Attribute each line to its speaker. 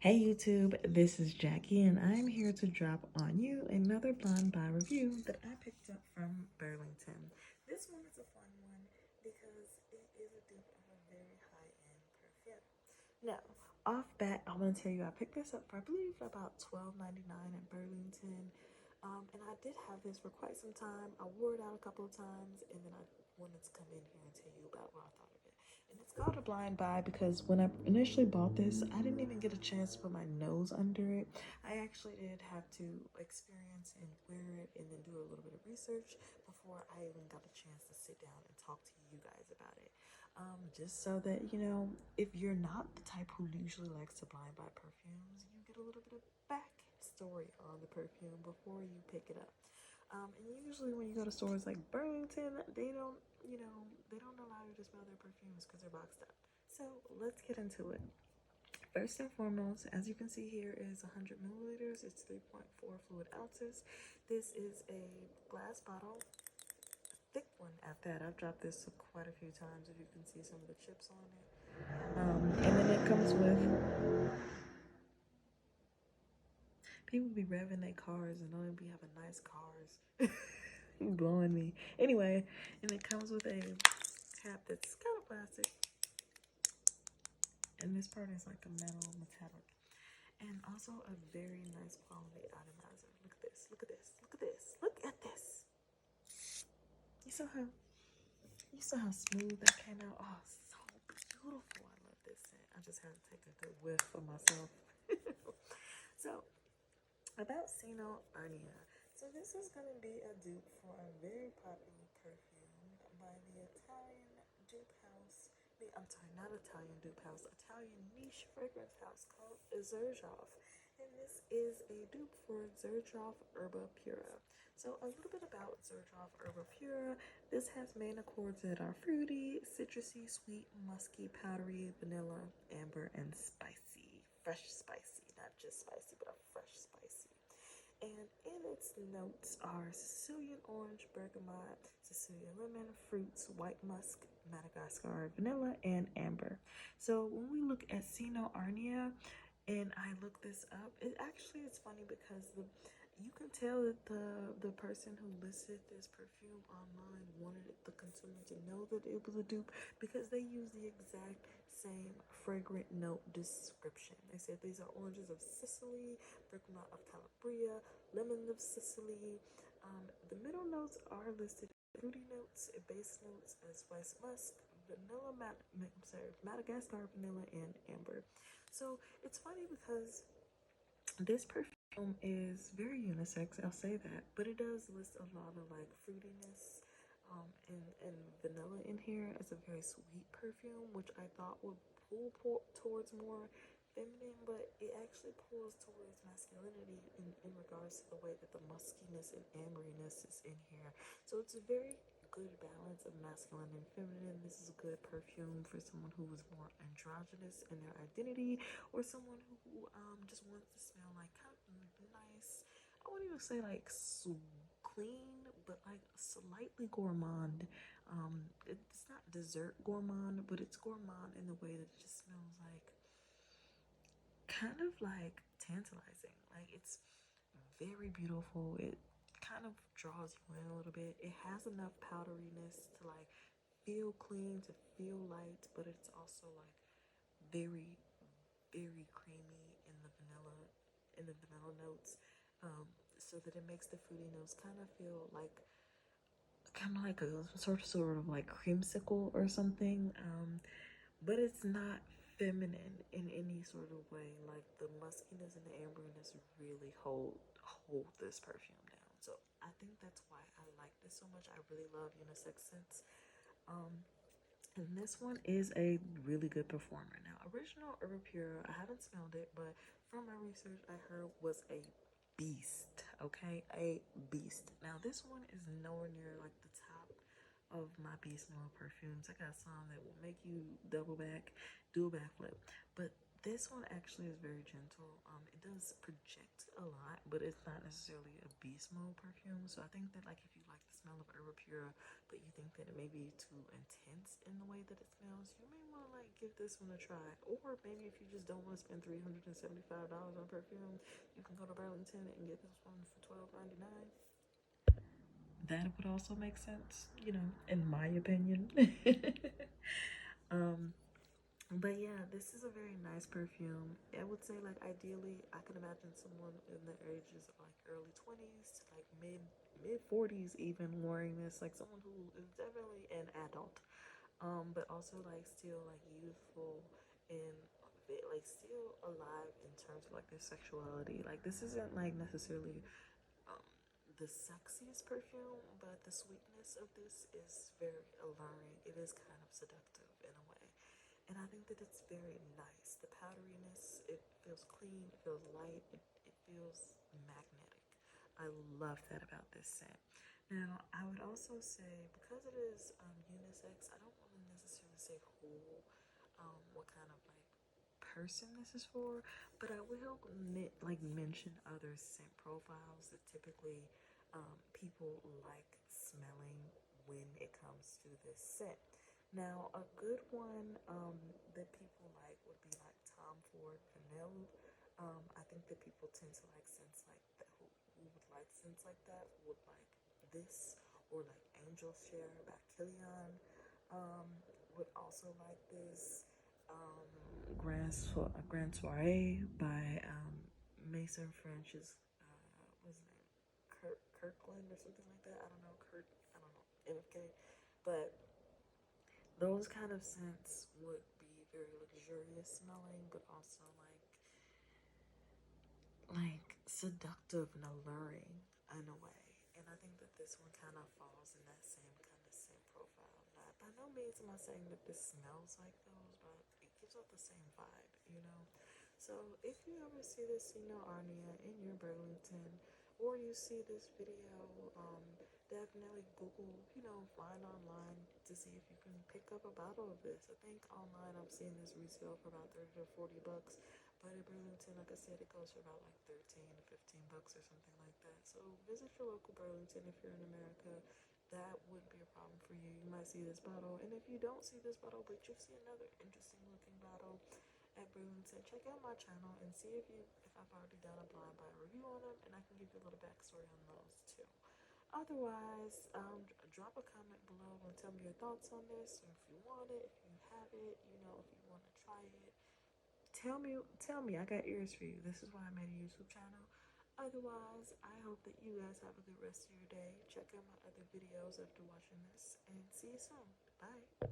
Speaker 1: Hey YouTube, this is Jackie and I'm here to drop on you another blind buy review that I picked up from Burlington. This one is a fun one because it is a dupe of a very high-end perfume. Now, off bat, I want to tell you I picked this up for I believe about $12.99 at Burlington. And I did have this for quite some time. I wore it out a couple of times and then I wanted to come in here and tell you about what I thought of it. And it's called a blind buy because when I initially bought this, I didn't even get a chance to put my nose under it. I actually did have to experience and wear it and then do a little bit of research before I even got a chance to sit down and talk to you guys about it. Just so that, if you're not the type who usually likes to blind buy perfumes, you get a little bit of backstory on the perfume before you pick it up. And usually when you go to stores like Burlington, they don't allow you to smell their perfumes because they're boxed up. So let's get into it. First and foremost, as you can see here, is 100 milliliters. It's 3.4 fluid ounces. This is a glass bottle, thick one at that. I've dropped this quite a few times. If you can see some of the chips on it, and then it comes with people be revving their cars and don't even be having nice cars. You blowing me. Anyway, and it comes with a cap that's kind of plastic. And this part is like a metallic. And also a very nice quality atomizer. Look at this, look at this, look at this, look at this. You saw how smooth that came out? Oh, so beautiful. I love this scent. I just had to take a good whiff for myself. So, about Seno Arnia. So this is going to be a dupe for a very popular perfume by the Italian dupe house. I'm sorry, not Italian dupe house, Italian niche fragrance house called Xerjoff. And this is a dupe for Xerjoff Erba Pura. So a little bit about Xerjoff Erba Pura. This has main accords that are fruity, citrusy, sweet, musky, powdery, vanilla, amber, and spicy. Fresh spicy, not just spicy, but a fresh spicy. And in its notes are Sicilian orange, bergamot, Sicilian lemon, fruits, white musk, Madagascar vanilla, and amber. So when we look at Seno Arnia, and I look this up, it's funny because you can tell that the person who listed this perfume online wanted the consumer to know that it was a dupe because they use the exact same fragrant note description. They said these are oranges of Sicily, bergamot of Calabria, lemon of Sicily. The middle notes are listed fruity notes, base notes as spice musk, Madagascar vanilla, and amber. So it's funny because this perfume is very unisex, I'll say that, but it does list a lot of like fruitiness and vanilla in here. It's a very sweet perfume, which I thought would pull towards more feminine, but it actually pulls towards masculinity in regards to the way that the muskiness and amberiness is in here. So it's a very good balance of masculine and feminine. This is a good perfume for someone who is more androgynous in their identity, or someone who just wants to smell like kind of nice. I wouldn't even say like clean, but like slightly gourmand. It's not dessert gourmand, but it's gourmand in the way that it just smells like kind of like tantalizing. Like it's very beautiful. It kind of draws you in a little bit. It has enough powderiness to like feel clean, to feel light, but it's also like very, very creamy in the vanilla notes. So that it makes the fruity notes kind of like a sort of like creamsicle or something. But it's not feminine in any sort of way. Like the muskiness and the amberiness really hold this perfume down. So I think that's why I like this so much. I really love unisex scents. Um, and this one is a really good performer. Now, original Erba Pura, I haven't smelled it, but from my research, I heard was a beast. Okay, a beast. Now, this one is nowhere near like the top of my beast mode perfumes. I got some that will make you double back, do a backflip, but this one actually is very gentle. It does project a lot, but it's not necessarily a beast mode perfume. So I think that like if you like the smell of Erba Pura, but you think that it may be too intense in the way that it smells, you may want to like give this one a try. Or maybe if you just don't want to spend $375 on perfume, you can go to Burlington and get this one for $12.99. That would also make sense, in my opinion. um, but yeah, this is a very nice perfume. I would say, like, ideally, I can imagine someone in the ages of like early 20s to like mid 40s even wearing this. Like someone who is definitely an adult, but also like still like youthful and like still alive in terms of like their sexuality. Like this isn't like necessarily um, the sexiest perfume, but the sweetness of this is very alluring. It is kind of seductive in a way. And I think that it's very nice. The powderiness, it feels clean, it feels light, it feels magnetic. I love that about this scent. Now, I would also say, because it is unisex, I don't want to necessarily say who, what kind of like person this is for, but I will like mention other scent profiles that typically people like smelling when it comes to this scent. Now, a good one that people like would be like Tom Ford Vanilla. I think that people tend to like scents like that. Who would like scents like that would like this, or like Angel Share by Kilian. Um, would also like this. Grand Soiree by Mason French's what's his name, Kirkland or something like that. I don't know, I don't know, MFK, but those kind of scents would be very luxurious smelling, but also like seductive and alluring in a way. And I think that this one kind of falls in that same kind of scent profile. Not by no means am I saying that this smells like those, but it gives off the same vibe. So if you ever see this Seno Arnia in your Burlington, or you see this video, definitely Google, find online to see if you can pick up a bottle of this. I think online I've seen this resale for about 30 to $40, but at Burlington, like I said, it goes for about like 13 to $15 or something like that. So visit your local Burlington if you're in America. That wouldn't be a problem for you. You might see this bottle, and if you don't see this bottle, but you see another interesting looking bottle at Burlington, check out my channel and see if I've already done a blind buy review on them, and I can give you a little backstory on those too. Otherwise, drop a comment below and tell me your thoughts on this, or if you want it, if you have it, if you want to try it. Tell me. I got ears for you. This is why I made a YouTube channel. Otherwise, I hope that you guys have a good rest of your day. Check out my other videos after watching this, and see you soon. Bye.